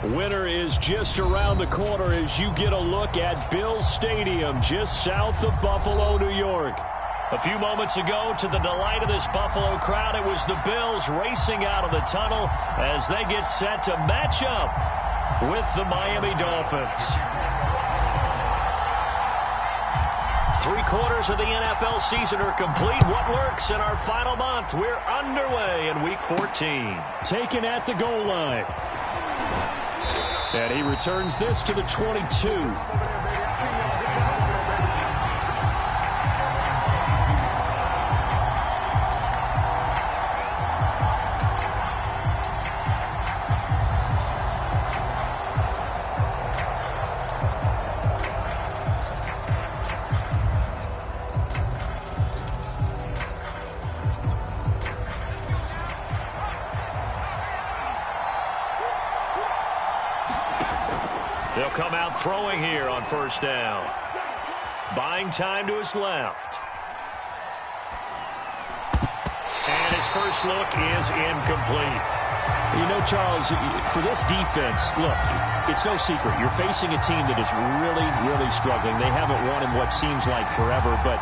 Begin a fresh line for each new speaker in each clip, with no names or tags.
Winter is just around the corner as you get a look at Bills Stadium just south of Buffalo, New York. A few moments ago, to the delight of this Buffalo crowd, it was the Bills racing out of the tunnel as they get set to match up with the Miami Dolphins. 3/4 of the NFL season are complete. What lurks in our final month? We're underway in Week 14. Taken at the goal line. And he returns this to the 22. They'll come out throwing here on first down. Buying time to his left. And his first look is incomplete. You know, Charles, for this defense, look, it's no secret. You're facing a team that is really, really struggling. They haven't won in what seems like forever, but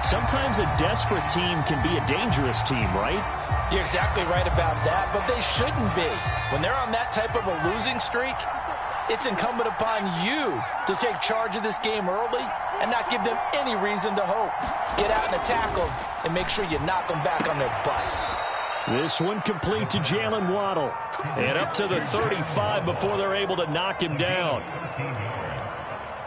sometimes a desperate team can be a dangerous team, right?
You're exactly right about that, but they shouldn't be. When they're on that type of a losing streak, it's incumbent upon you to take charge of this game early and not give them any reason to hope. Get out and attack them and make sure you knock them back on their butts.
This one complete to Jalen Waddle. And up to the 35 before they're able to knock him down.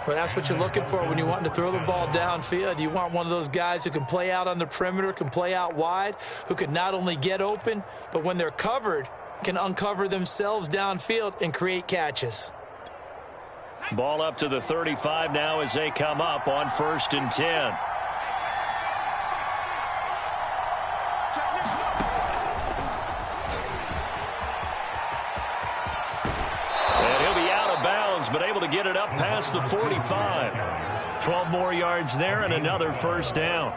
Well, that's what you're looking for when you want to throw the ball downfield. You want one of those guys who can play out on the perimeter, can play out wide, who can not only get open, but when they're covered, can uncover themselves downfield and create catches.
Ball up to the 35 now as they come up on 1st and 10. And he'll be out of bounds, but able to get it up past the 45. 12 more yards there and another first down.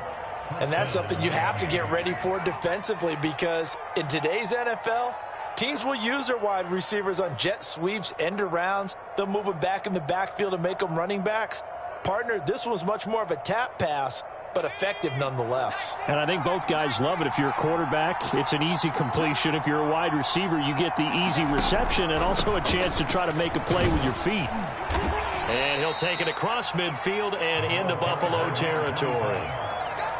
And that's something you have to get ready for defensively, because in today's NFL, teams will use their wide receivers on jet sweeps, end arounds. They'll move them back in the backfield and make them running backs. Partner, this was much more of a tap pass, but effective nonetheless.
And I think both guys love it. If you're a quarterback, it's an easy completion. If you're a wide receiver, you get the easy reception and also a chance to try to make a play with your feet. And he'll take it across midfield and into Buffalo territory.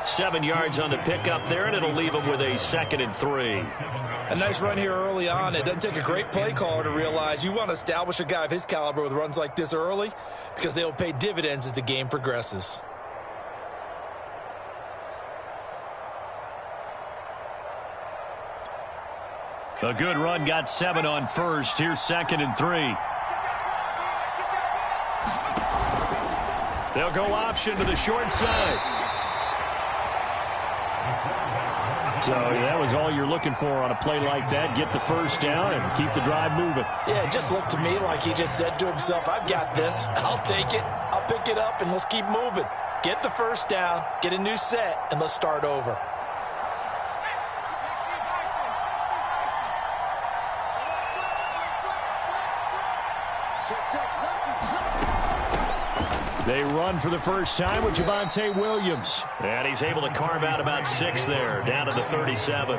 7 yards on the pickup there, and it'll leave him with a 2nd and 3.
A nice run here early on. It doesn't take a great play caller to realize you want to establish a guy of his caliber with runs like this early, because they'll pay dividends as the game progresses.
A good run, got 7 on first. Here's 2nd and 3. They'll go option to the short side. So that was all you're looking for on a play like that. Get the first down and keep the drive moving.
Yeah, it just looked to me like he just said to himself, I've got this. I'll take it. I'll pick it up, and let's keep moving. Get the first down, get a new set, and let's start over.
They run for the first time with Javonte Williams. And he's able to carve out about 6 there, down to the 37.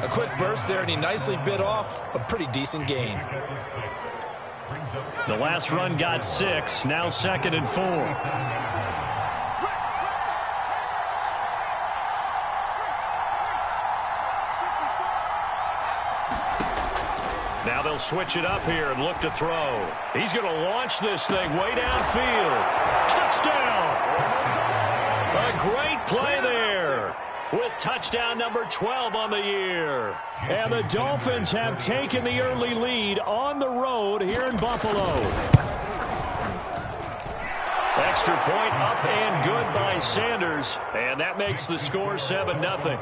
A quick burst there, and he nicely bit off a pretty decent gain.
The last run got 6, now 2nd and 4. Now they'll switch it up here and look to throw. He's going to launch this thing way downfield. Touchdown! A great play there with touchdown number 12 on the year. And the Dolphins have taken the early lead on the road here in Buffalo. Extra point up and good by Sanders. And that makes the score 7-0.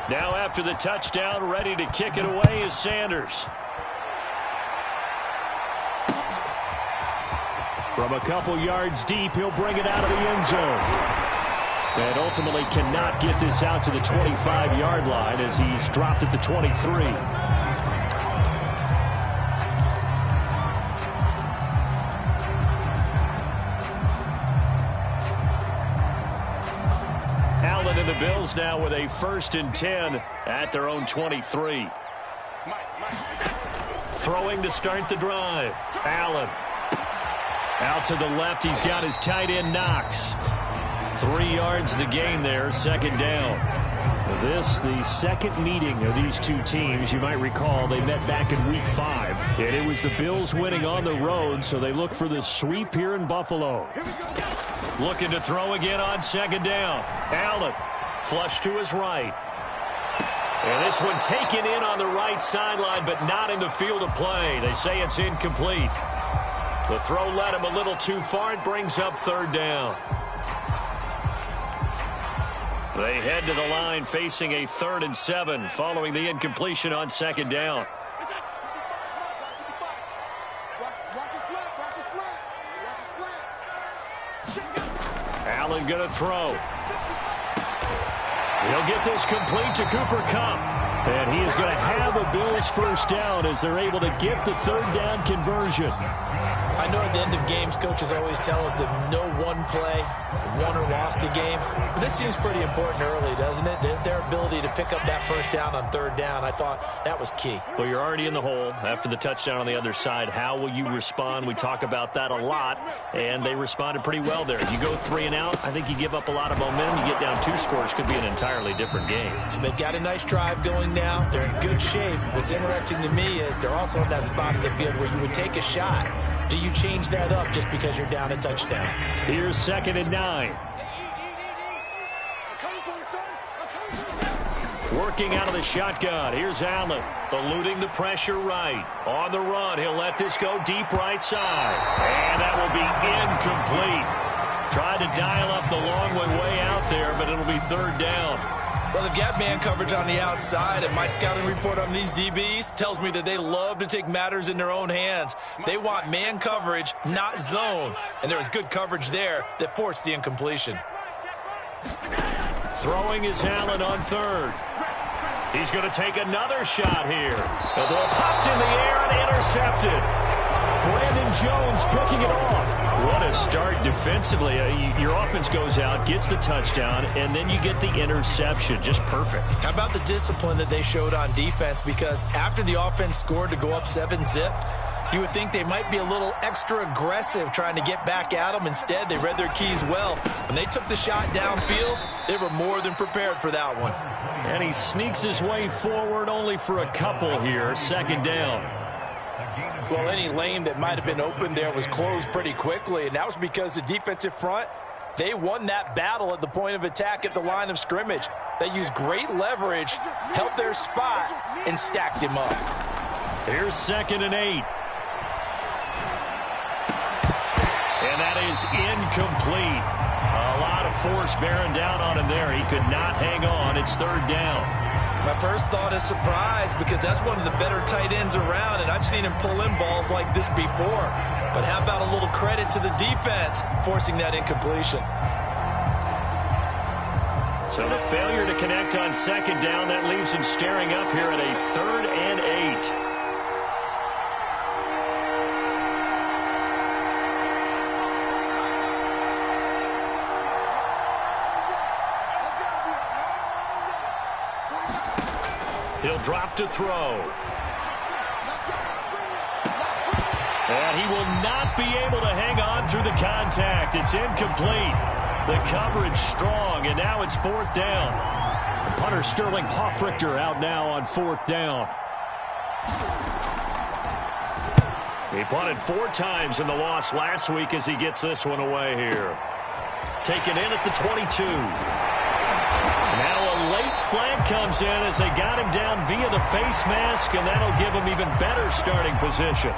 Now after the touchdown, ready to kick it away is Sanders. From a couple yards deep, he'll bring it out of the end zone. And ultimately cannot get this out to the 25-yard line as he's dropped at the 23. Bills now with a 1st and 10 at their own 23. Throwing to start the drive. Allen. Out to the left, he's got his tight end Knox. 3 yards the gain there, 2nd down. This, the second meeting of these two teams. You might recall they met back in Week 5. And it was the Bills winning on the road, so they look for the sweep here in Buffalo. Looking to throw again on 2nd down. Allen, flush to his right. And this one taken in on the right sideline, but not in the field of play. They say it's incomplete. The throw led him a little too far. It brings up 3rd down. They head to the line facing a 3rd and 7 following the incompletion on 2nd down. Allen going to throw. He'll get this complete to Cooper Kupp. And he is going to have a Bills 1st down as they're able to get the 3rd down conversion.
I know at the end of games, coaches always tell us that no one play won or lost a game. But this seems pretty important early, doesn't it? Their ability to pick up that 1st down on 3rd down, I thought that was key.
Well, you're already in the hole after the touchdown on the other side. How will you respond? We talk about that a lot, and they responded pretty well there. If you go 3 and out, I think you give up a lot of momentum. You get down 2 scores, could be an entirely different game.
So they've got a nice drive going now. They're in good shape. What's interesting to me is they're also in that spot of the field where you would take a shot. Do you change that up just because you're down a touchdown?
Here's 2nd and 9. Working out of the shotgun. Here's Allen, eluding the pressure right. On the run, he'll let this go deep right side. And that will be incomplete. Tried to dial up the long way out there, but it'll be 3rd down.
Well, they've got man coverage on the outside, and my scouting report on these DBs tells me that they love to take matters in their own hands. They want man coverage, not zone. And there was good coverage there that forced the incompletion.
Throwing is Allen on 3rd. He's going to take another shot here. The ball popped in the air and intercepted. Brandon Jones picking it off. What a start defensively. Your offense goes out, gets the touchdown, and then you get the interception. Just perfect.
How about the discipline that they showed on defense? Because after the offense scored to go up 7-zip, you would think they might be a little extra aggressive trying to get back at them. Instead, they read their keys well. When they took the shot downfield, they were more than prepared for that one.
And he sneaks his way forward only for a couple here. 2nd down.
Well, any lane that might have been open there was closed pretty quickly, and that was because the defensive front, they won that battle at the point of attack at the line of scrimmage. They used great leverage, held their spot, and stacked him up.
Here's 2nd and 8. And that is incomplete. A lot of force bearing down on him there. He could not hang on. It's 3rd down.
My first thought is surprise, because that's one of the better tight ends around, and I've seen him pull in balls like this before. But how about a little credit to the defense forcing that incompletion?
So the failure to connect on 2nd down, that leaves him staring up here at a 3rd and 8. He'll drop to throw. And he will not be able to hang on through the contact. It's incomplete. The coverage strong, and now it's 4th down. The punter Sterling Hoffrichter out now on 4th down. He punted 4 times in the loss last week as he gets this one away here. Taken in at the 22. Now a late flag comes in as they got him down via the face mask, and that'll give him even better starting position.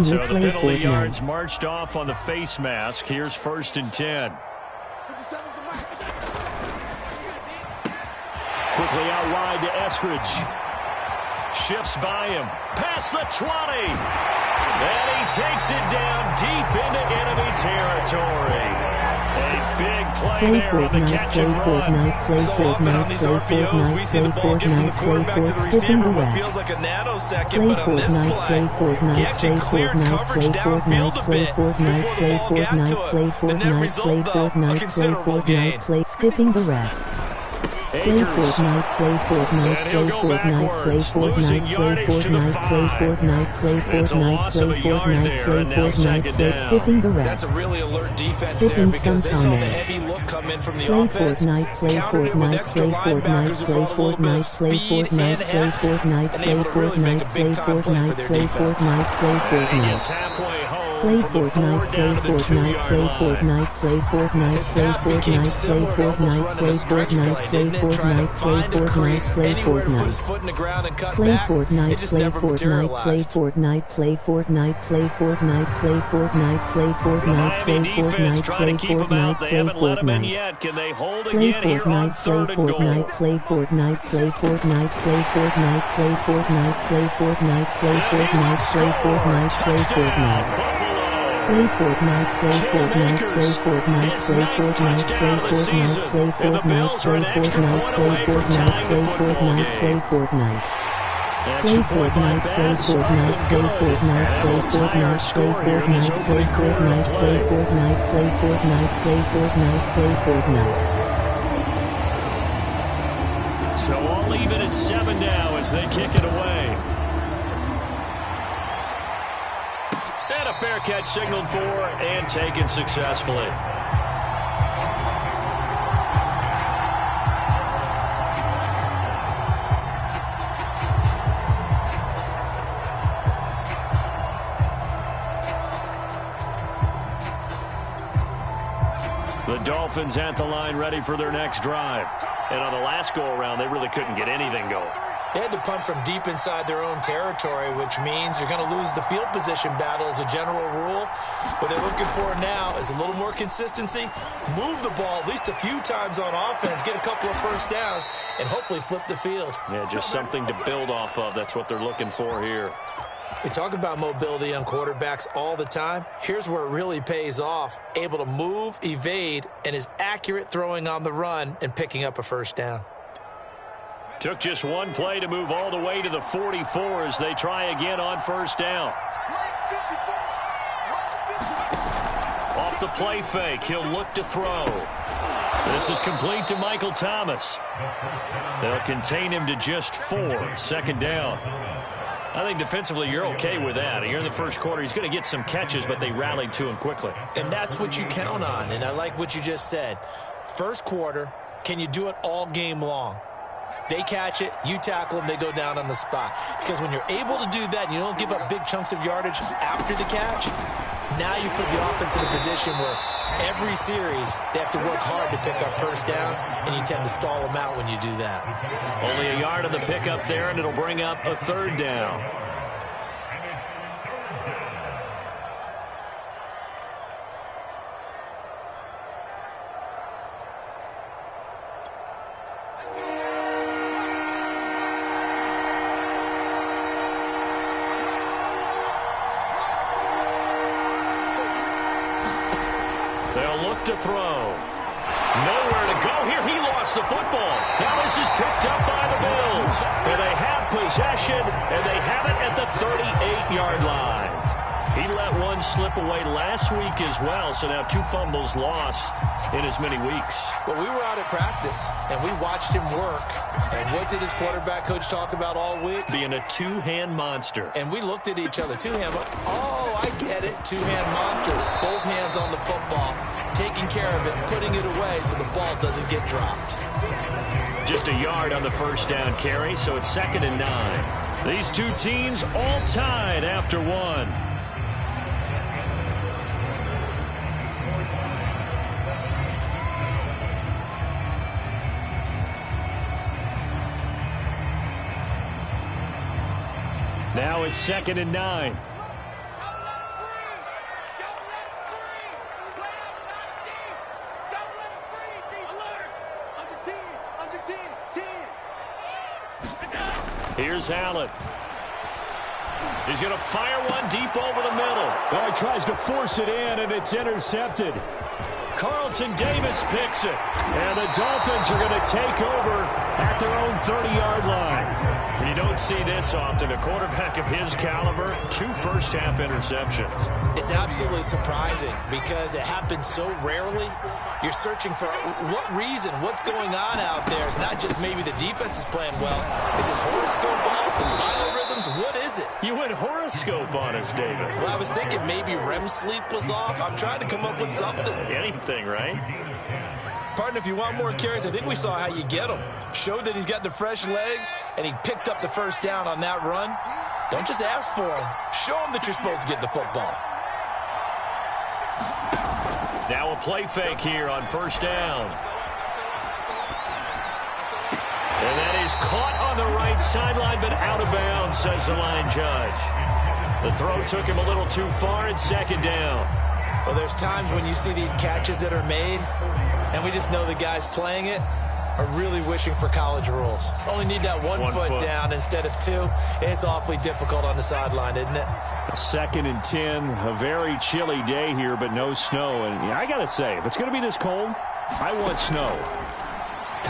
So the penalty yards marched off on the face mask. Here's 1st and 10. Quickly out wide to Eskridge. Shifts by him. Past the 20. And he takes it down deep into enemy territory. A big play play there on the catch and run.
So often on these RPOs, we see the ball get from the quarterback to the receiver in what feels like a nanosecond, but on this play, he actually cleared coverage downfield a bit before the ball got to him. The net result, though, a considerable gain.
Skipping the rest.
And he'll go backwards, losing yardage to the 5. It's a loss of a yard there, and now second down.
That's a really alert defense there because they saw the heavy look come in from the offense, countered it with extra linebackers who brought a little bit of speed and heft, and able to really make a big-time play for their defense.
And he gets halfway home from the 4 down to the 2-yard line.
His path became similar to almost running a stretch play, didn't it? Trying to find a crease anywhere to put his foot in the ground and cut back. It just never materialized.
The Miami defense trying to keep him out. They haven't let him in yet. Can they hold again here on 3rd and goal? Touchdown.
Play Fortnite.
His 9th touchdown of the season, and the Bills are an extra point away from tying the football game. Extra point by Bass, and go. And we'll tie our score here in this opening quarter of play. So all even at 7 now as they kick it away. And a fair catch signaled for and taken successfully. The Dolphins at the line ready for their next drive. And on the last go-around, they really couldn't get anything going.
They had to punt from deep inside their own territory, which means you're going to lose the field position battle as a general rule. What they're looking for now is a little more consistency, move the ball at least a few times on offense, get a couple of first downs, and hopefully flip the field.
Yeah, just something to build off of. That's what they're looking for here.
We talk about mobility on quarterbacks all the time. Here's where it really pays off. Able to move, evade, and is accurate throwing on the run and picking up a first down.
Took just one play to move all the way to the 44 as they try again on first down. Off the play fake, he'll look to throw. This is complete to Michael Thomas. They'll contain him to just 4. 2nd down. I think defensively you're okay with that. Here in the first quarter, he's going to get some catches, but they rallied to him quickly.
And that's what you count on, and I like what you just said. First quarter, can you do it all game long? They catch it, you tackle them, they go down on the spot. Because when you're able to do that and you don't give up big chunks of yardage after the catch, now you put the offense in a position where every series they have to work hard to pick up first downs, and you tend to stall them out when you do that.
Only a yard on the pickup there, and it'll bring up a 3rd down. To throw. Nowhere to go here. He lost the football. Now this is picked up by the Bills. And they have possession, and they have it at the 38-yard line. He let one slip away last week as well, so now 2 fumbles lost in as many weeks.
Well, we were out at practice, and we watched him work. And what did his quarterback coach talk about all week?
Being a 2-hand monster.
And we looked at each other. 2-hand. Oh, I get it. 2-hand monster. Both hands on the football, taking care of it, putting it away so the ball doesn't get dropped.
Just a yard on the first down carry, so it's 2nd and 9. These two teams all tied after 1. Now it's 2nd and 9. Here's Allen. He's going to fire one deep over the middle.
Well, he tries to force it in, and it's intercepted.
Carlton Davis picks it. And the Dolphins are going to take over at their own 30-yard line. You don't see this often. A quarterback of his caliber, 2 first-half interceptions.
It's absolutely surprising because it happens so rarely. You're searching for what reason, what's going on out there. It's not just maybe the defense is playing well. Is his horoscope off? His biorhythms? What is it?
You went horoscope on us, David.
Well, I was thinking maybe REM sleep was off. I'm trying to come up with something.
Anything, right?
Partner, if you want more carries, I think we saw how you get them. Showed that he's got the fresh legs, and he picked up the first down on that run. Don't just ask for him. Show him that you're supposed to get the football.
Now a play fake here on first down. And that is caught on the right sideline, but out of bounds, says the line judge. The throw took him a little too far at second down.
Well, there's times when you see these catches that are made, and we just know the guys playing it are really wishing for college rules. Only need that one foot down instead of 2. It's awfully difficult on the sideline, isn't it?
2nd and 10, a very chilly day here, but no snow. And I got to say, if it's going to be this cold, I want snow.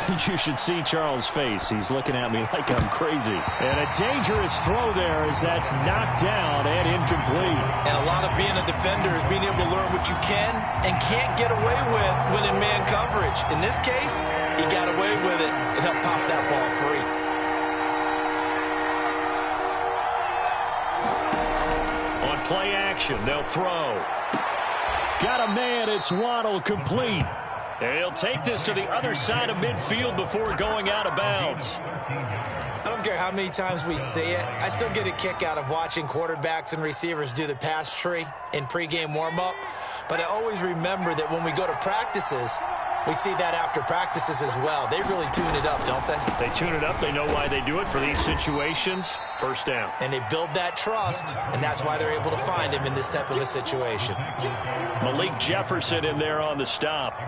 You should see Charles' face. He's looking at me like I'm crazy. And a dangerous throw there as that's knocked down and incomplete.
And a lot of being a defender is being able to learn what you can and can't get away with when in man coverage. In this case, he got away with it and helped pop that ball free.
On play action, they'll throw. Got a man, it's Waddle, complete. And he'll take this to the other side of midfield before going out of bounds.
I don't care how many times we see it. I still get a kick out of watching quarterbacks and receivers do the pass tree in pregame warm-up. But I always remember that when we go to practices, we see that after practices as well. They really tune it up, don't they?
They tune it up. They know why they do it for these situations. First down.
And they build that trust, and that's why they're able to find him in this type of a situation.
Malik Jefferson in there on the stop.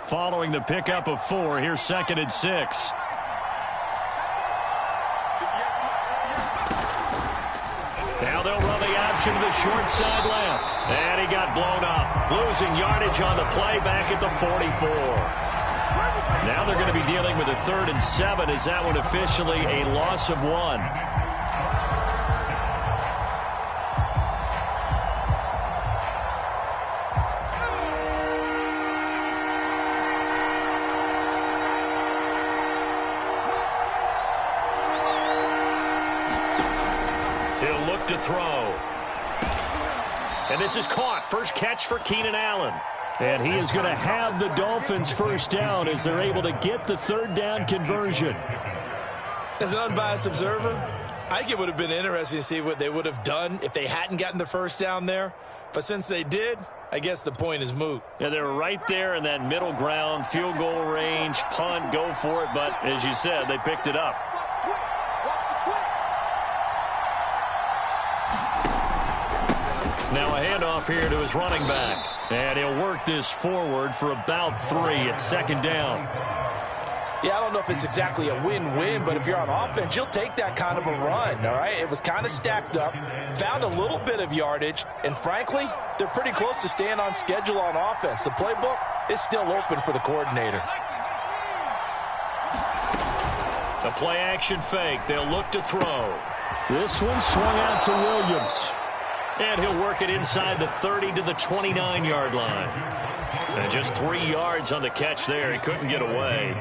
Following the pickup of 4, here's 2nd and 6. Now they'll run the option to the short side left. And he got blown up. Losing yardage on the play back at the 44. Now they're going to be dealing with a 3rd and 7. Is that one officially a loss of 1? To throw. And this is caught. First catch for Keenan Allen. And he is going to have the Dolphins first down as they're able to get the 3rd down conversion.
As an unbiased observer, I think it would have been interesting to see what they would have done if they hadn't gotten the first down there. But since they did, I guess the point is moot.
Yeah, they're right there in that middle ground, field goal range, punt, go for it. But as you said, they picked it up. Now a handoff here to his running back. And he'll work this forward for about 3 at 2nd down.
Yeah, I don't know if it's exactly a win-win, but if you're on offense, you'll take that kind of a run, all right? It was kind of stacked up, found a little bit of yardage, and frankly, they're pretty close to staying on schedule on offense. The playbook is still open for the coordinator.
The play-action fake. They'll look to throw. This one swung out to Williams. And he'll work it inside the 30 to the 29-yard line. And just 3 yards on the catch there. He couldn't get away.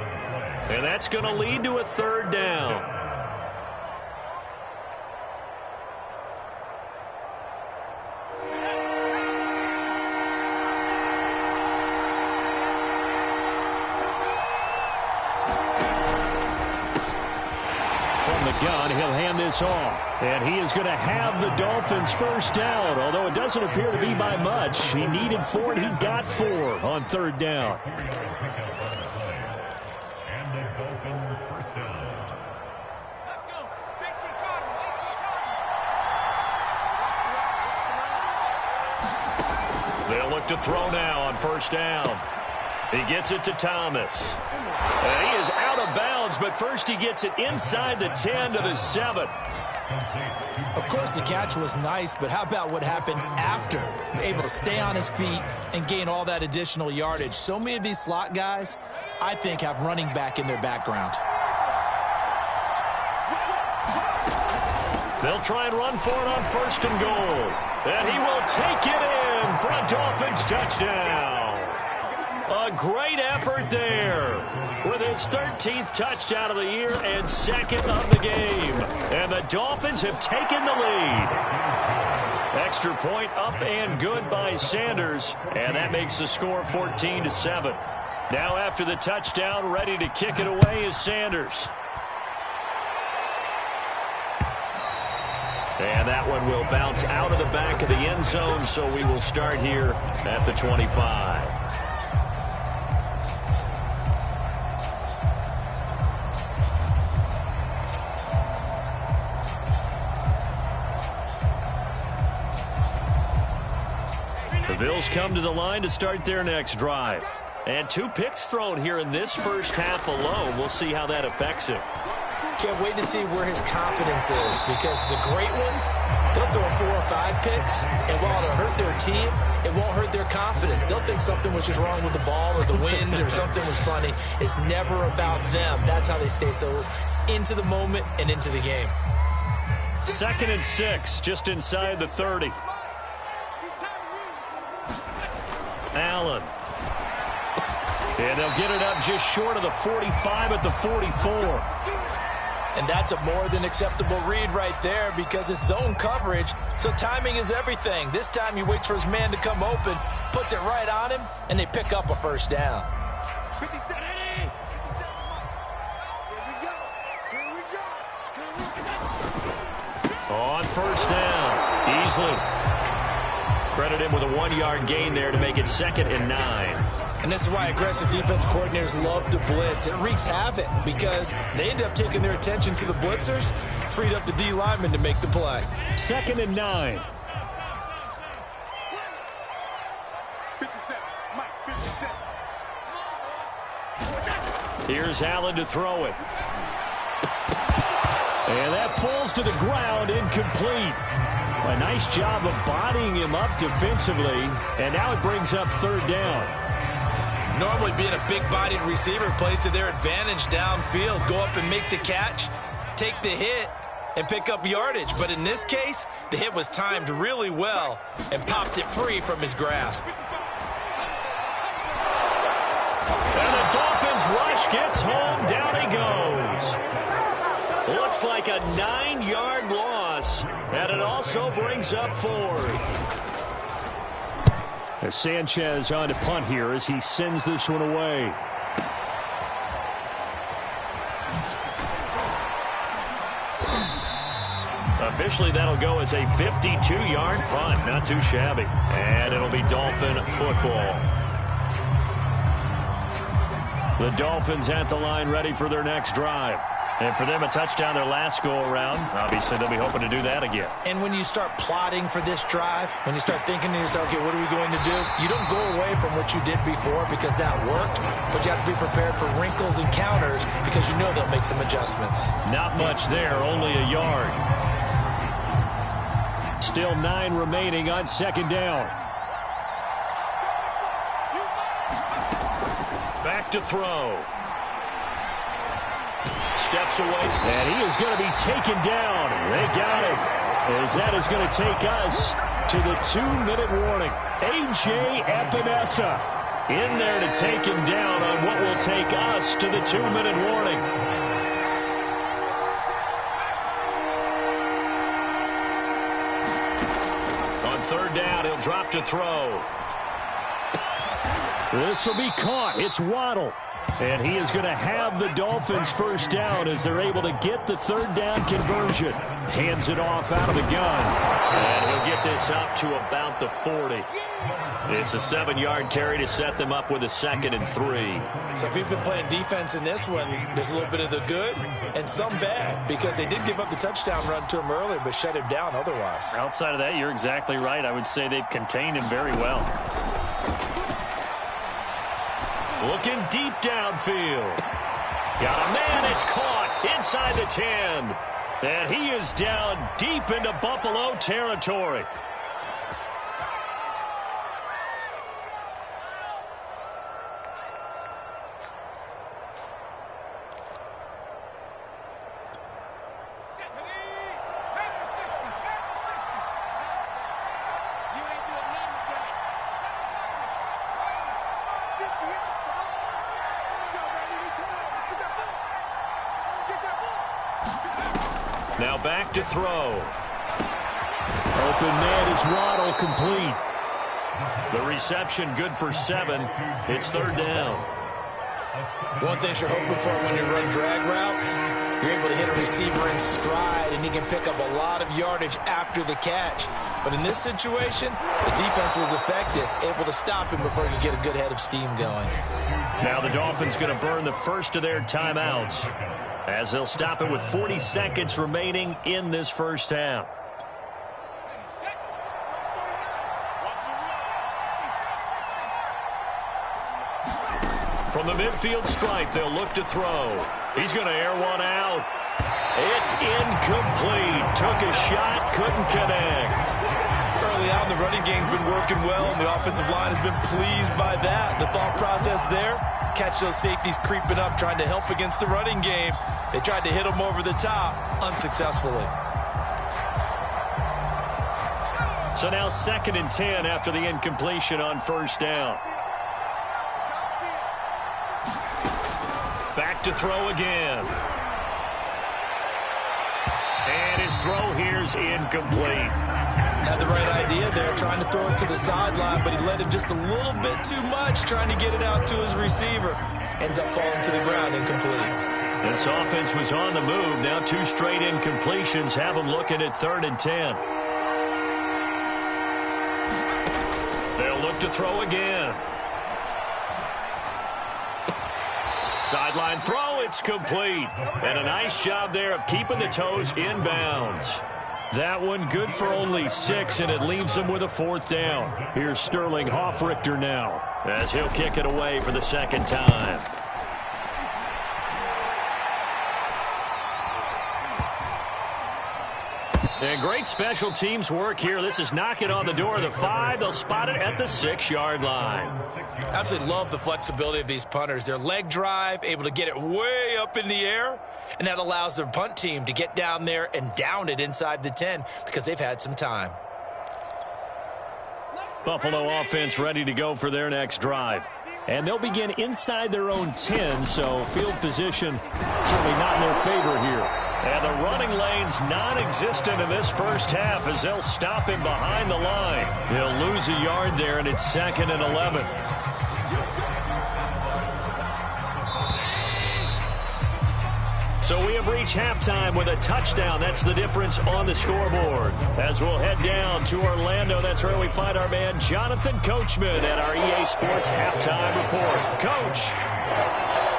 And that's going to lead to a 3rd down. Gun, he'll hand this off. And he is going to have the Dolphins first down, although it doesn't appear to be by much. He needed 4, and he got 4 on 3rd down. They'll look to throw now on first down. He gets it to Thomas. And he is out of bounds downs, but first he gets it inside the 10 to the 7.
Of course, the catch was nice, but how about what happened after? Able to stay on his feet and gain all that additional yardage. So many of these slot guys, I think, have running back in their background.
They'll try and run for it on 1st and goal. And he will take it in for a Dolphins touchdown. A great effort there with his 13th touchdown of the year and 2nd of the game. And the Dolphins have taken the lead. Extra point up and good by Sanders. And that makes the score 14-7. Now after the touchdown, ready to kick it away is Sanders. And that one will bounce out of the back of the end zone, so we will start here at the 25. The Bills come to the line to start their next drive. And 2 picks thrown here in this first half alone. We'll see how that affects him.
Can't wait to see where his confidence is, because the great ones, they'll throw 4 or 5 picks, and while it'll hurt their team, it won't hurt their confidence. They'll think something was just wrong with the ball or the wind or something was funny. It's never about them. That's how they stay so into the moment and into the game.
2nd and 6, just inside the 30. Allen. And they'll get it up just short of the 45 at the 44.
And that's a more than acceptable read right there, because it's zone coverage, so timing is everything. This time he waits for his man to come open, puts it right on him, and they pick up a first down.
On 1st down, easily. Credit him with a 1-yard gain there to make it 2nd and 9.
And this is why aggressive defense coordinators love to blitz. It wreaks havoc because they end up taking their attention to the blitzers, freed up the D lineman to make the play.
2nd and 9.
57, Mike, 57.
Here's Allen to throw it. And that falls to the ground, incomplete. A nice job of bodying him up defensively, and now it brings up 3rd down.
Normally being a big-bodied receiver plays to their advantage downfield. Go up and make the catch, take the hit, and pick up yardage. But in this case, the hit was timed really well and popped it free from his grasp.
And the Dolphins rush gets home. Down he goes. Looks like a 9-yard loss, and it also brings up 4th. As Sanchez on to punt here as he sends this one away. Officially, that'll go as a 52-yard punt. Not too shabby. And it'll be Dolphin football. The Dolphins at the line ready for their next drive. And for them, a touchdown their last go-around. Obviously, they'll be hoping to do that again.
And when you start plotting for this drive, when you start thinking to yourself, okay, what are we going to do? You don't go away from what you did before because that worked, but you have to be prepared for wrinkles and counters because you know they'll make some adjustments.
Not much there, only a yard. Still 9 remaining on 2nd down. Back to throw. Steps away, and he is going to be taken down. They got him, as that is going to take us to the 2-minute warning. A.J. Epinesa in there to take him down on what will take us to the 2-minute warning. On 3rd down, he'll drop to throw. This will be caught. It's Waddle. And he is going to have the Dolphins first down as they're able to get the 3rd down conversion. Hands it off out of the gun. And he'll get this up to about the 40. It's a 7-yard carry to set them up with a 2nd and 3.
So if you've been playing defense in this one, there's a little bit of the good and some bad, because they did give up the touchdown run to him earlier but shut him down otherwise.
Outside of that, you're exactly right. I would say they've contained him very well. Looking deep downfield. Got a man, it's caught inside the 10. And he is down deep into Buffalo territory. Now back to throw. Open man is Waddle, complete. The reception good for 7. It's 3rd down.
One thing you're hoping for when you run drag routes, you're able to hit a receiver in stride, and he can pick up a lot of yardage after the catch. But in this situation, the defense was effective, able to stop him before he could get a good head of steam going.
Now the Dolphins going to burn the first of their timeouts, as they'll stop it with 40 seconds remaining in this first half. From the midfield stripe, they'll look to throw. He's going to air one out. It's incomplete. Took a shot, couldn't connect.
Early on, the running game's been working well, and the offensive line has been pleased by that. The thought process there, catch those safeties creeping up, trying to help against the running game. They tried to hit them over the top, unsuccessfully.
So now 2nd and 10 after the incompletion on first down. Back to throw again. And his throw here's incomplete.
Had the right idea there, trying to throw it to the sideline, but he led him just a little bit too much, trying to get it out to his receiver. Ends up falling to the ground, incomplete.
This offense was on the move. Now 2 straight incompletions have them looking at 3rd and 10. They'll look to throw again. Sideline throw, it's complete. And a nice job there of keeping the toes in bounds. That one good for only 6, and it leaves them with a 4th down. Here's Sterling Hoffrichter now, as he'll kick it away for the 2nd time. And great special teams work here. This is knocking on the door of the 5. They'll spot it at the 6-yard line.
Absolutely love the flexibility of these punters. Their leg drive, able to get it way up in the air, and that allows their punt team to get down there and down it inside the 10 because they've had some time.
Buffalo offense ready to go for their next drive. And they'll begin inside their own 10, so field position certainly not in their favor here. And the running lane's non-existent in this first half as they'll stop him behind the line. He'll lose a yard there, and it's 2nd and 11. So we have reached halftime with a touchdown. That's the difference on the scoreboard. As we'll head down to Orlando, that's where we find our man Jonathan Coachman at our EA Sports Halftime Report. Coach,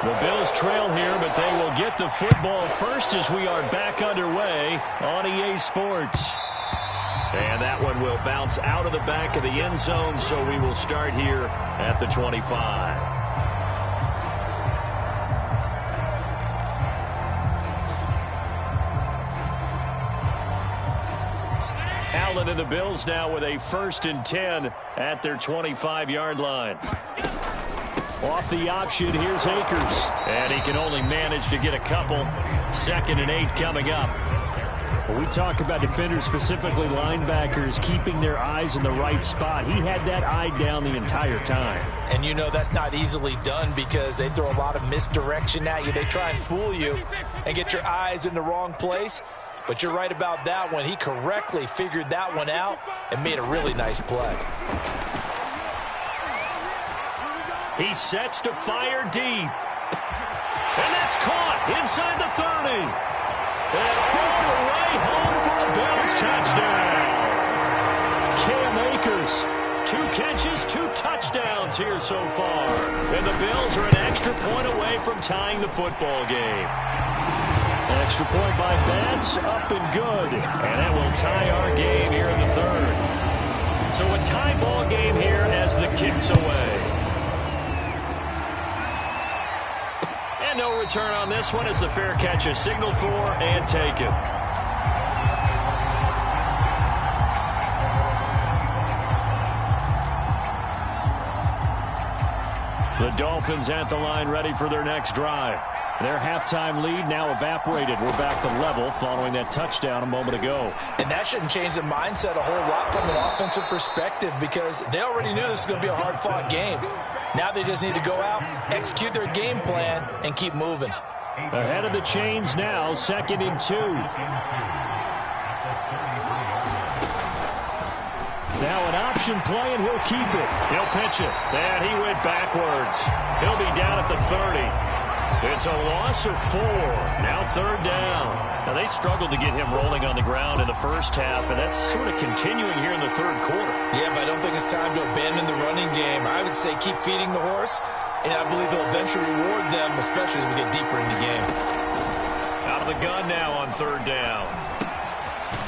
the Bills trail here, but they will get the football first as we are back underway on EA Sports. And that one will bounce out of the back of the end zone, so we will start here at the 25. Allen and the Bills now with a 1st and 10 at their 25-yard line. Off the option, here's Akers. And he can only manage to get a couple. 2nd and 8 coming up. When we talk about defenders, specifically linebackers, keeping their eyes in the right spot, he had that eye down the entire time.
And you know that's not easily done because they throw a lot of misdirection at you. They try and fool you and get your eyes in the wrong place. But you're right about that one. He correctly figured that one out and made a really nice play.
He sets to fire deep. And that's caught inside the 30. And all the way home for a Bills touchdown. Cam Akers, 2 catches, 2 touchdowns here so far. And the Bills are an extra point away from tying the football game. Extra point by Bass, up and good. And that will tie our game here in the 3rd. So a tie ball game here as the kick's away. And no return on this one as the fair catch is signaled for and taken. The Dolphins at the line ready for their next drive. Their halftime lead now evaporated. We're back to level following that touchdown a moment ago.
And that shouldn't change the mindset a whole lot from an offensive perspective because they already knew this was going to be a hard-fought game. Now they just need to go out, execute their game plan, and keep moving.
Ahead of the chains now, 2nd and 2. Now an option play, and he'll keep it. He'll pitch it. And he went backwards. He'll be down at the 30. It's a loss of 4. Now 3rd down. Now they struggled to get him rolling on the ground in the first half, and that's sort of continuing here in the 3rd quarter.
Yeah, but I don't think it's time to abandon the running game. I would say keep feeding the horse, and I believe he'll eventually reward them, especially as we get deeper in the game.
Out of the gun now on 3rd down.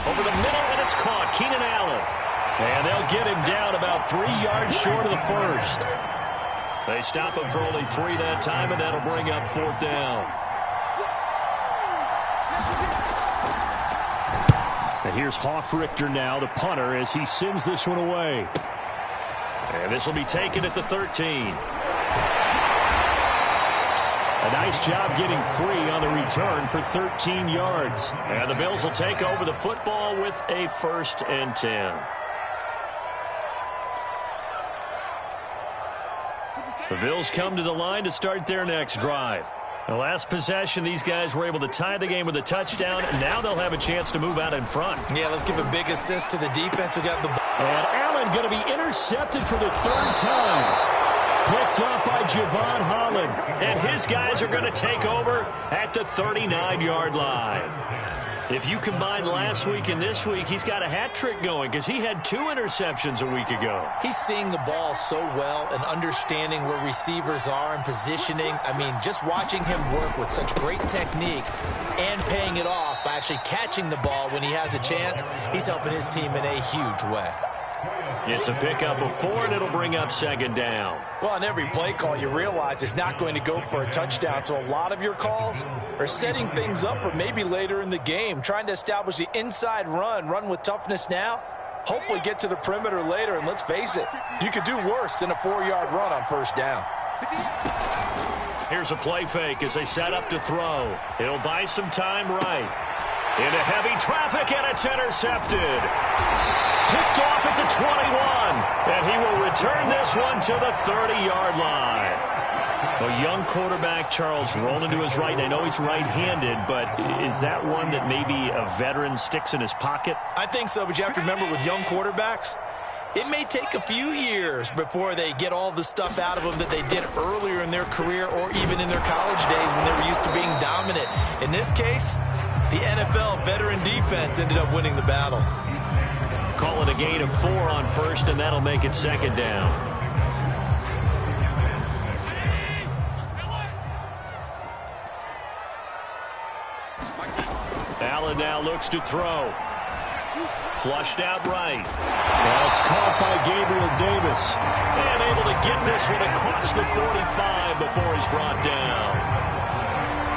Over the middle, and it's caught. Keenan Allen. And they'll get him down about 3 yards short of the first. They stop him for only 3 that time, and that'll bring up 4th down. And here's Hoffrichter now, the punter, as he sends this one away. And this will be taken at the 13. A nice job getting free on the return for 13 yards. And the Bills will take over the football with a 1st and 10. The Bills come to the line to start their next drive. The last possession, these guys were able to tie the game with a touchdown, and now they'll have a chance to move out in front.
Yeah, let's give a big assist to the defense who got the ball.
And Allen going to be intercepted for the 3rd time. Picked off by Javon Holland. And his guys are going to take over at the 39-yard line. If you combine last week and this week, he's got a hat trick going because he had 2 interceptions a week ago.
He's seeing the ball so well and understanding where receivers are and positioning. I mean, just watching him work with such great technique and paying it off by actually catching the ball when he has a chance, he's helping his team in a huge way.
It's a pickup of 4, and it'll bring up 2nd down.
Well, on every play call, you realize it's not going to go for a touchdown. So a lot of your calls are setting things up for maybe later in the game, trying to establish the inside run with toughness now, hopefully get to the perimeter later. And let's face it, you could do worse than a 4-yard run on 1st down.
Here's a play fake as they set up to throw. He'll buy some time right. Into heavy traffic, and it's intercepted. Picked off at the 21, and he will return this one to the 30-yard line. A young quarterback, Charles, rolling to his right. And I know he's right-handed, but is that one that maybe a veteran sticks in his pocket?
I think so, but you have to remember with young quarterbacks, it may take a few years before they get all the stuff out of them that they did earlier in their career or even in their college days when they were used to being dominant. In this case, the NFL veteran defense ended up winning the battle.
Call it a gain of 4 on 1st, and that'll make it 2nd down. Allen now looks to throw. Flushed out right. Now it's caught by Gabriel Davis. And able to get this one across the 45 before he's brought down.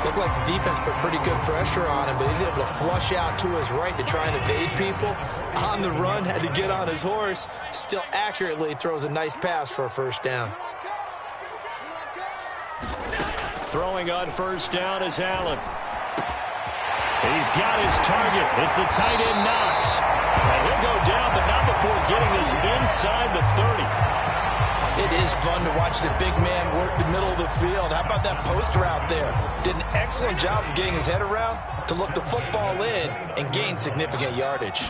Looked like the defense put pretty good pressure on him, but he's able to flush out to his right to try and evade people. On the run, had to get on his horse. Still accurately throws a nice pass for a 1st down.
Throwing on 1st down is Allen. He's got his target. It's the tight end Knox. And he'll go down, but not before getting this inside the 30.
It is fun to watch the big man work the middle of the field. How about that post route there? Did an excellent job of getting his head around to look the football in and gain significant yardage.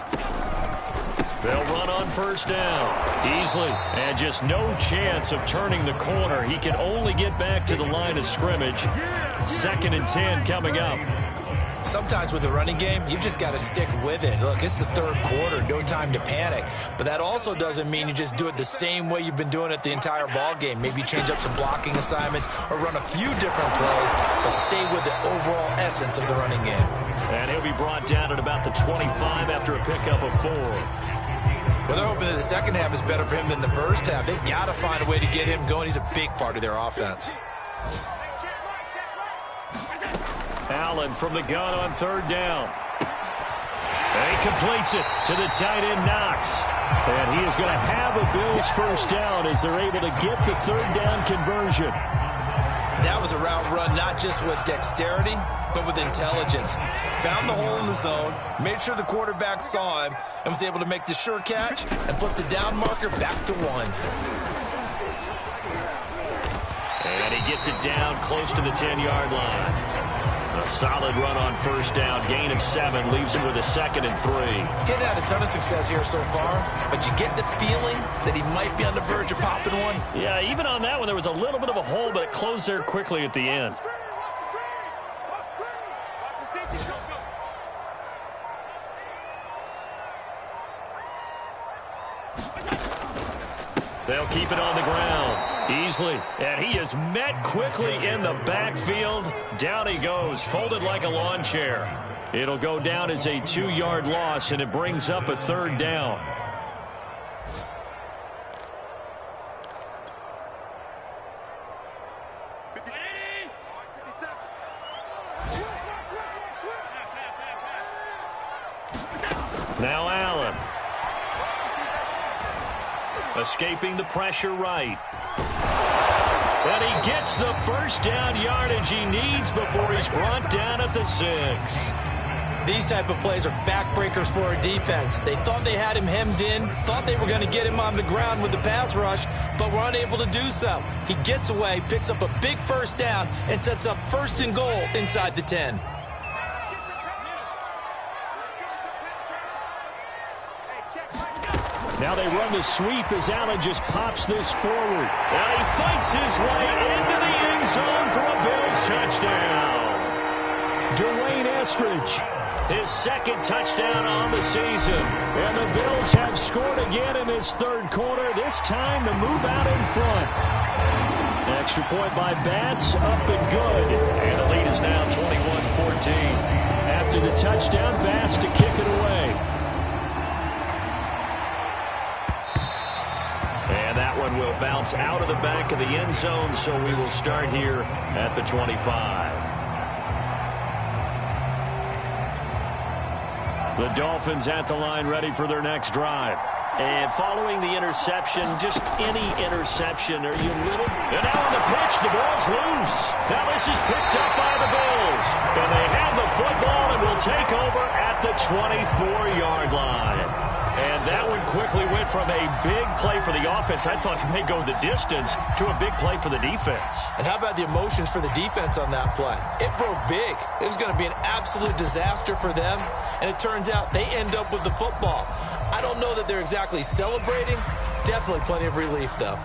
They'll run on 1st down easily, and just no chance of turning the corner. He can only get back to the line of scrimmage. 2nd and 10 coming up.
Sometimes with the running game, you've just got to stick with it. Look, it's the 3rd quarter, no time to panic. But that also doesn't mean you just do it the same way you've been doing it the entire ball game. Maybe change up some blocking assignments or run a few different plays, but stay with the overall essence of the running game.
And he'll be brought down at about the 25 after a pickup of 4.
Well, they're hoping that the second half is better for him than the first half. They've got to find a way to get him going. He's a big part of their offense.
Allen from the gun on third down. And he completes it to the tight end, Knox. And he is going to have a Bills first down as they're able to get the third down conversion.
That was a route run not just with dexterity, but with intelligence. Found the hole in the zone, made sure the quarterback saw him, and was able to make the sure catch and flip the down marker back to 1.
And he gets it down close to the 10-yard line. A solid run on first down. Gain of 7 leaves him with a 2nd and 3.
He's had a ton of success here so far, but you get the feeling that he might be on the verge of popping one.
Yeah, even on that one, there was a little bit of a hole, but it closed there quickly at the end. They'll keep it on the ground. Easily, and he is met quickly in the backfield. Down he goes, folded like a lawn chair. It'll go down as a 2-yard loss, and it brings up a third down. Now Allen. Escaping the pressure right. And he gets the first down yardage he needs before he's brought down at the 6.
These type of plays are backbreakers for a defense. They thought they had him hemmed in, thought they were going to get him on the ground with the pass rush, but were unable to do so. He gets away, picks up a big first down, and sets up 1st and goal inside the 10.
Now they run the sweep as Allen just pops this forward. And he fights his way into the end zone for a Bills touchdown. Dwayne Eskridge, his 2nd touchdown on the season. And the Bills have scored again in this third quarter, this time to move out in front. Extra point by Bass, up and good. And the lead is now 21-14. After the touchdown, Bass to kick it away. And that one will bounce out of the back of the end zone, so we will start here at the 25. The Dolphins at the line ready for their next drive. And following the interception, just any interception, are you little? And now on the pitch, the ball's loose. Now this is picked up by the Bills. And they have the football and will take over at the 24-yard line. And that one quickly went from a big play for the offense, I thought he may go the distance, to a big play for the defense.
And how about the emotions for the defense on that play? It broke big. It was going to be an absolute disaster for them, and it turns out they end up with the football. I don't know that they're exactly celebrating. Definitely plenty of relief, though.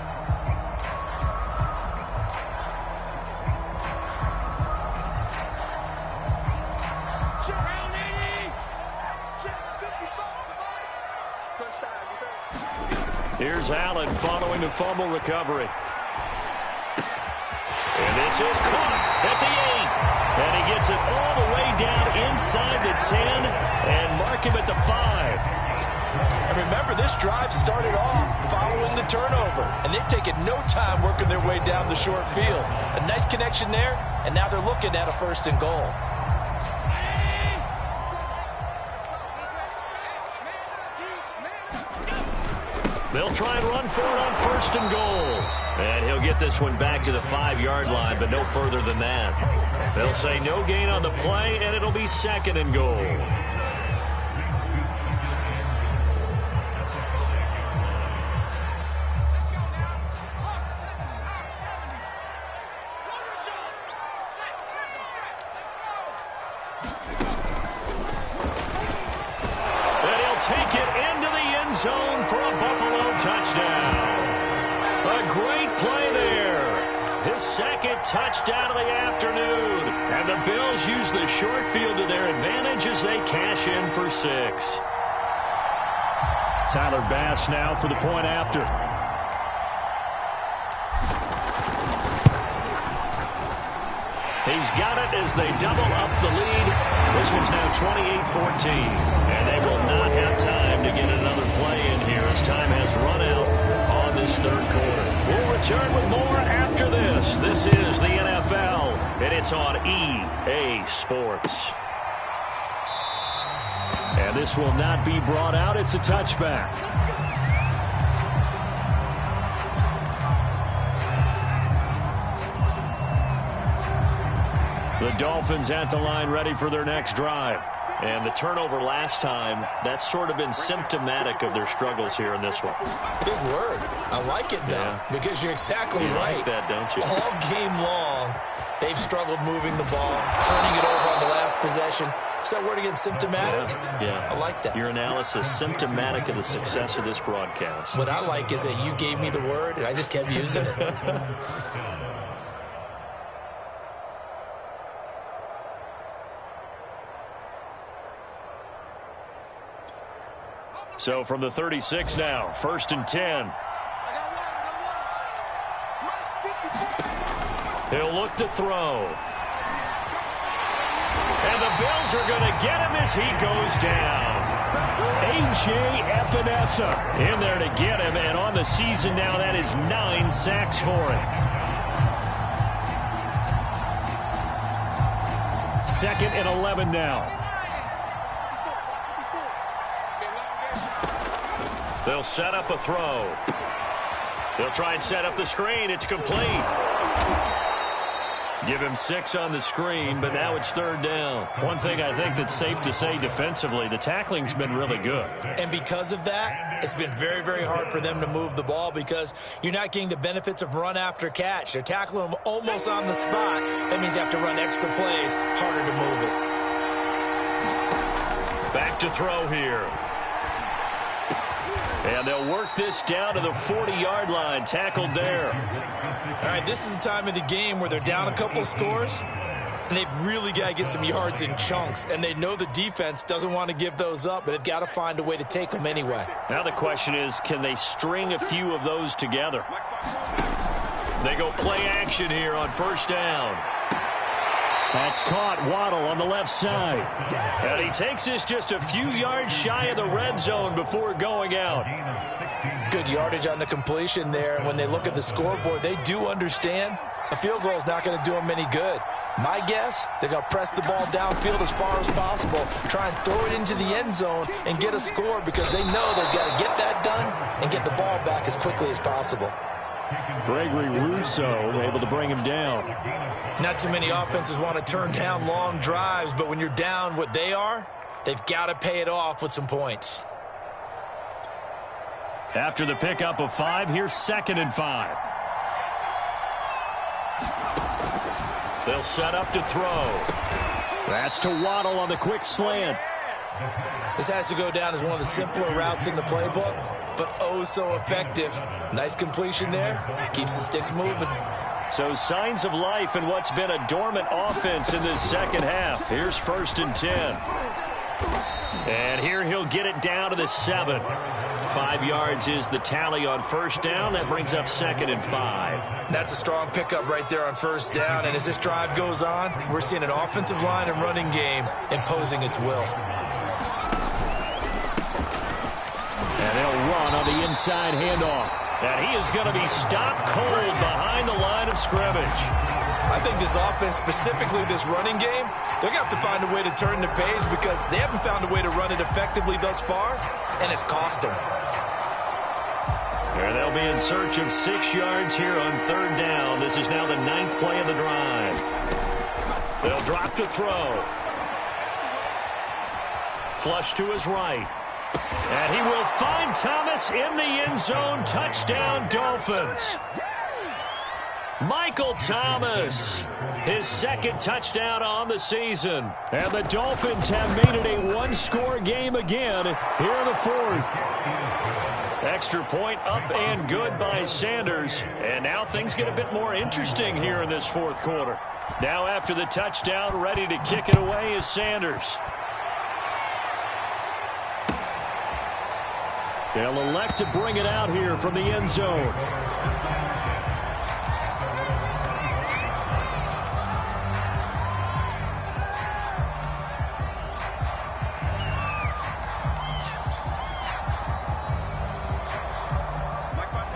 Here's Allen following the fumble recovery. And this is caught at the 8. And he gets it all the way down inside the 10 and mark him at the 5.
And remember, this drive started off following the turnover. And they've taken no time working their way down the short field. A nice connection there, and now they're looking at a 1st and goal.
They'll try and run for it on 1st and goal. And he'll get this one back to the 5-yard line, but no further than that. They'll say no gain on the play, and it'll be 2nd and goal. And he'll take it into the end zone for a Buffalo touchdown. A great play there. His 2nd touchdown of the afternoon. And the Bills use the short field to their advantage as they cash in for 6. Tyler Bass now for the point after. He's got it as they double up the lead. This one's now 28-14. And they will not have time to get another play in here as time has run out on this third quarter. We'll return with more after this. This is the NFL, and it's on EA Sports. And this will not be brought out. It's a touchback. The Dolphins at the line ready for their next drive. And the turnover last time, that's sort of been symptomatic of their struggles here in this one.
Big word. I like it, though, because you're exactly right.
You like that, don't you?
All game long, they've struggled moving the ball, turning it over on the last possession. Is that word again, symptomatic?
Yeah.
I like that.
Your analysis, symptomatic of the success of this broadcast.
What I like is that you gave me the word, and I just kept using it.
So from the 36 now, 1st and 10. He'll look to throw. And the Bills are going to get him as he goes down. A.J. Epinesa in there to get him, and on the season now, that is 9 sacks for him. 2nd and 11 now. They'll set up a throw. They'll try and set up the screen. It's complete. Give him 6 on the screen, but now it's 3rd down. One thing I think that's safe to say defensively, the tackling's been really good.
And because of that, it's been very, very hard for them to move the ball because you're not getting the benefits of run after catch. They're tackling them almost on the spot. That means you have to run extra plays, harder to move it.
Back to throw here. And they'll work this down to the 40-yard line, tackled there.
All right, this is the time of the game where they're down a couple of scores, and they've really got to get some yards in chunks, and they know the defense doesn't want to give those up, but they've got to find a way to take them anyway.
Now the question is, can they string a few of those together? They go play action here on 1st down. That's caught. Waddle on the left side. And he takes this just a few yards shy of the red zone before going out.
Good yardage on the completion there. And when they look at the scoreboard, they do understand a field goal is not going to do them any good. My guess, they're going to press the ball downfield as far as possible, try and throw it into the end zone and get a score because they know they've got to get that done and get the ball back as quickly as possible.
Gregory Rousseau able to bring him down.
Not too many offenses want to turn down long drives, but when you're down what they are, they've got to pay it off with some points.
After the pickup of 5, here's 2nd and 5. They'll set up to throw. That's to Waddle on the quick slant.
This has to go down as one of the simpler routes in the playbook, but oh so effective. Nice completion there. Keeps the sticks moving.
So signs of life in what's been a dormant offense in this second half. Here's 1st and 10. And here he'll get it down to the 7. 5 yards is the tally on 1st down. That brings up 2nd and 5.
That's a strong pickup right there on 1st down. And as this drive goes on, we're seeing an offensive line and running game imposing its will.
And they'll run on the inside handoff. And he is going to be stopped cold behind the line of scrimmage.
I think this offense, specifically this running game, they're going to have to find a way to turn the page because they haven't found a way to run it effectively thus far, and it's cost them.
And they'll be in search of 6 yards here on 3rd down. This is now the 9th play of the drive. They'll drop to throw. Flush to his right. And he will find Thomas in the end zone. Touchdown, Dolphins. Michael Thomas, his 2nd touchdown on the season. And the Dolphins have made it a one-score game again here in the 4th. Extra point up and good by Sanders. And now things get a bit more interesting here in this 4th quarter. Now after the touchdown, ready to kick it away is Sanders. They'll elect to bring it out here from the end zone.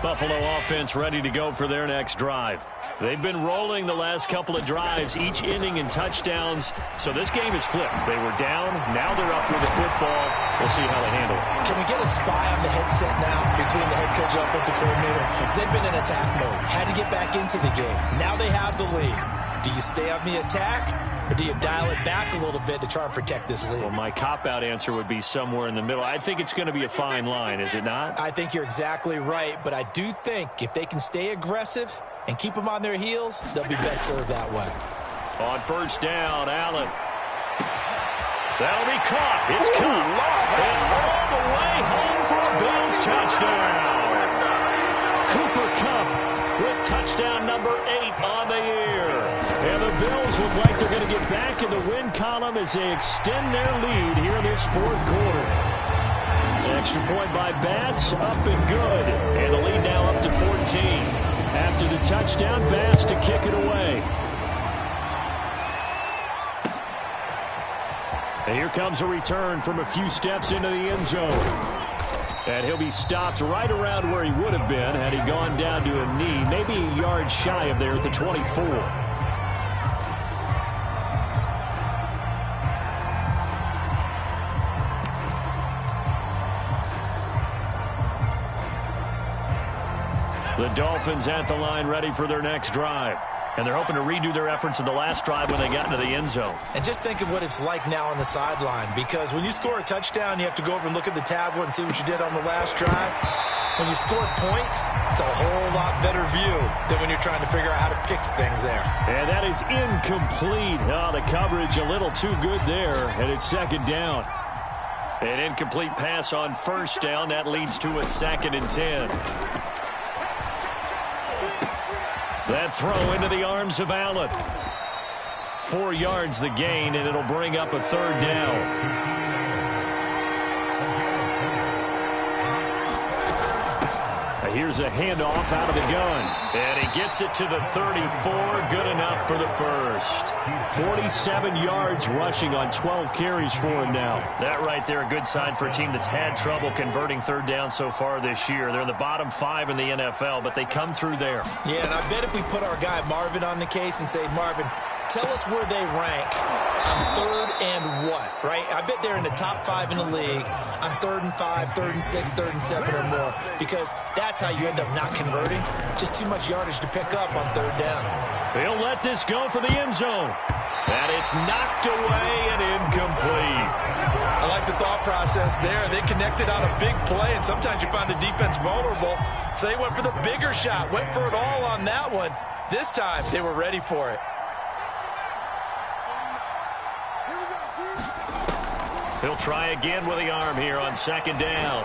Buffalo offense ready to go for their next drive. They've been rolling the last couple of drives, each inning in touchdowns. So this game is flipped. They were down. Now they're up with the football. We'll see how they handle it.
Can we get a spy on the headset now between the head coach and offensive coordinator? Because they've been in attack mode. Had to get back into the game. Now they have the lead. Do you stay on the attack, or do you dial it back a little bit to try and protect this lead?
Well, my cop-out answer would be somewhere in the middle. I think it's going to be a fine line, is it not?
I think you're exactly right, but I do think if they can stay aggressive and keep them on their heels, they'll be best served that way.
On first down, Allen. That'll be caught. It's caught. And all the way home for a Bills touchdown. Cooper Kupp with touchdown number 8 on the year. And the Bills look like they're going to get back in the win column as they extend their lead here in this fourth quarter. Extra point by Bass, up and good. And the lead now up to 14. After the touchdown, Bass to kick it away. And here comes a return from a few steps into the end zone. And he'll be stopped right around where he would have been had he gone down to a knee, maybe a yard shy of there at the 24. The Dolphins at the line ready for their next drive. And they're hoping to redo their efforts in the last drive when they got into the end zone.
And just think of what it's like now on the sideline, because when you score a touchdown, you have to go over and look at the tablet and see what you did on the last drive. When you score points, it's a whole lot better view than when you're trying to figure out how to fix things there.
And that is incomplete. Oh, the coverage a little too good there, and it's second down. An incomplete pass on first down. That leads to a 2nd and 10. That throw into the arms of Allen. 4 yards the gain, and it'll bring up a 3rd down. Here's a handoff out of the gun. And he gets it to the 34. Good enough for the first. 47 yards rushing on 12 carries for him now. That right there, a good sign for a team that's had trouble converting 3rd down so far this year. They're in the bottom 5 in the NFL, but they come through there.
Yeah, and I bet if we put our guy Marvin on the case and say, Marvin, tell us where they rank on 3rd and what, right? I bet they're in the top 5 in the league on 3rd and 5, 3rd and 6, 3rd and 7 or more, because that's how you end up not converting. Just too much yardage to pick up on 3rd down.
They'll let this go for the end zone. And it's knocked away and incomplete.
I like the thought process there. They connected on a big play, and sometimes you find the defense vulnerable. So they went for the bigger shot, went for it all on that one. This time, they were ready for it.
He'll try again with the arm here on 2nd down.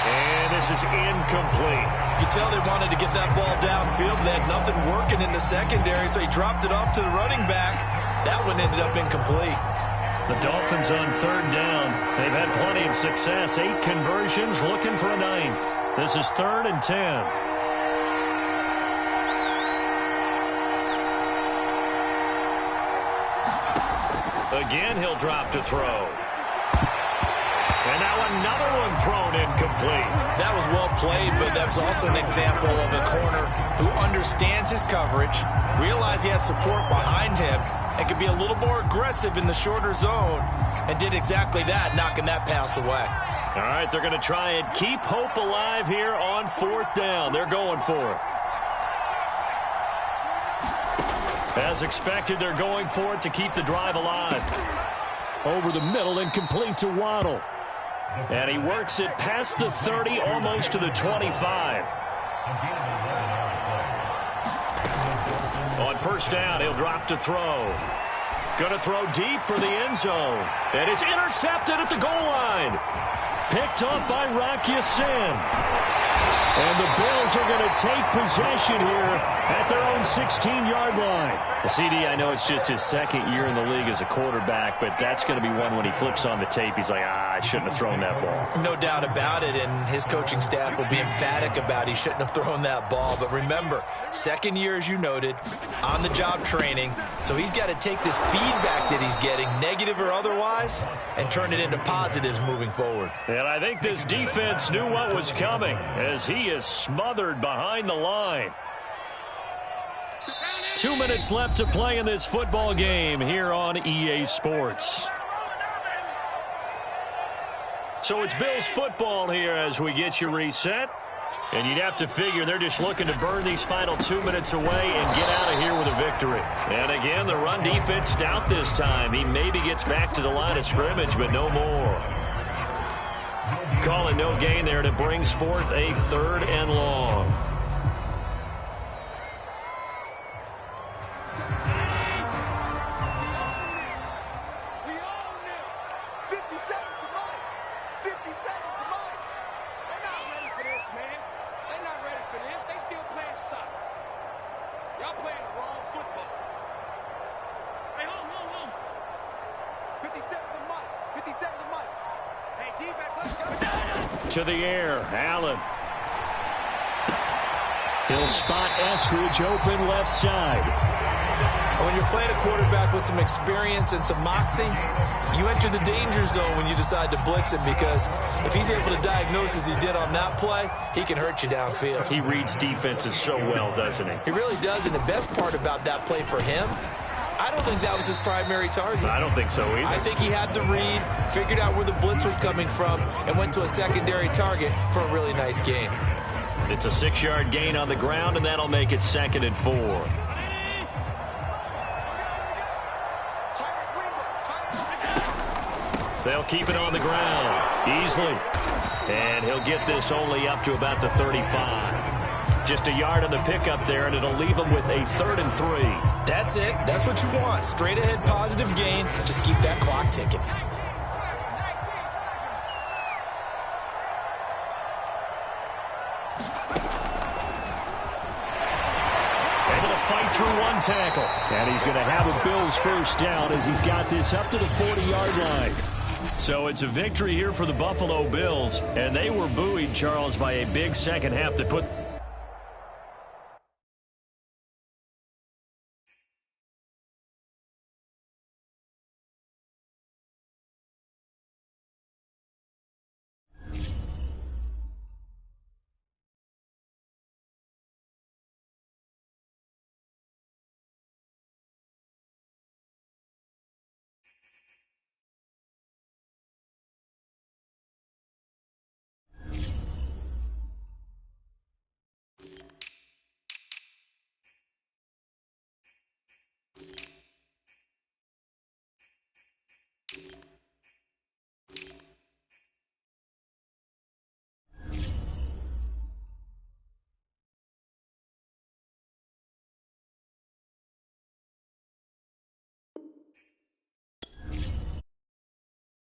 And this is incomplete.
You can tell they wanted to get that ball downfield. They had nothing working in the secondary, so he dropped it off to the running back. That one ended up incomplete.
The Dolphins on 3rd down. They've had plenty of success. 8 conversions, looking for a 9th. This is 3rd and 10. Again, he'll drop to throw. And now another one thrown incomplete.
That was well played, but that was also an example of a corner who understands his coverage, realized he had support behind him, and could be a little more aggressive in the shorter zone, and did exactly that, knocking that pass away.
All right, they're going to try and keep hope alive here on 4th down. They're going for it. As expected, they're going for it to keep the drive alive. Over the middle and complete to Waddle. And he works it past the 30, almost to the 25. On first down, he'll drop to throw. Going to throw deep for the end zone. And it's intercepted at the goal line. Picked up by Rocky Sin. And the Bills are going to take possession here at their own 16-yard line. The CD, I know it's just his 2nd year in the league as a quarterback, but that's going to be one when he flips on the tape. He's like, I shouldn't have thrown that ball.
No doubt about it, and his coaching staff will be emphatic about he shouldn't have thrown that ball. But remember, 2nd year, as you noted, on-the-job training, so he's got to take this feedback that he's getting, negative or otherwise, and turn it into positives moving forward.
And I think this defense knew what was coming as as he is smothered behind the line. 2 minutes left to play in this football game here on EA Sports. So it's Bills football here as we get you reset. And you'd have to figure they're just looking to burn these final 2 minutes away and get out of here with a victory. And again, the run defense stout this time. He maybe gets back to the line of scrimmage, but no more. Calling no gain there, and it brings forth a 3rd and long. To the air, Allen. He'll spot Eskridge open left side.
When you're playing a quarterback with some experience and some moxie, you enter the danger zone when you decide to blitz him, because if he's able to diagnose as he did on that play, he can hurt you downfield.
He reads defenses so well, doesn't he?
He really does, and the best part about that play for him, I don't think that was his primary target.
I don't think so either.
I think he had the read, figured out where the blitz was coming from, and went to a secondary target for a really nice gain.
It's a 6-yard gain on the ground, and that'll make it 2nd and 4. They'll keep it on the ground easily. And he'll get this only up to about the 35. Just a yard on the pickup there, and it'll leave him with a 3rd and 3.
That's it. That's what you want. Straight ahead positive gain. Just keep that clock ticking.
Able to fight through one tackle. And he's going to have a Bills first down as he's got this up to the 40-yard line. So it's a victory here for the Buffalo Bills, and they were buoyed, Charles, by a big second half that put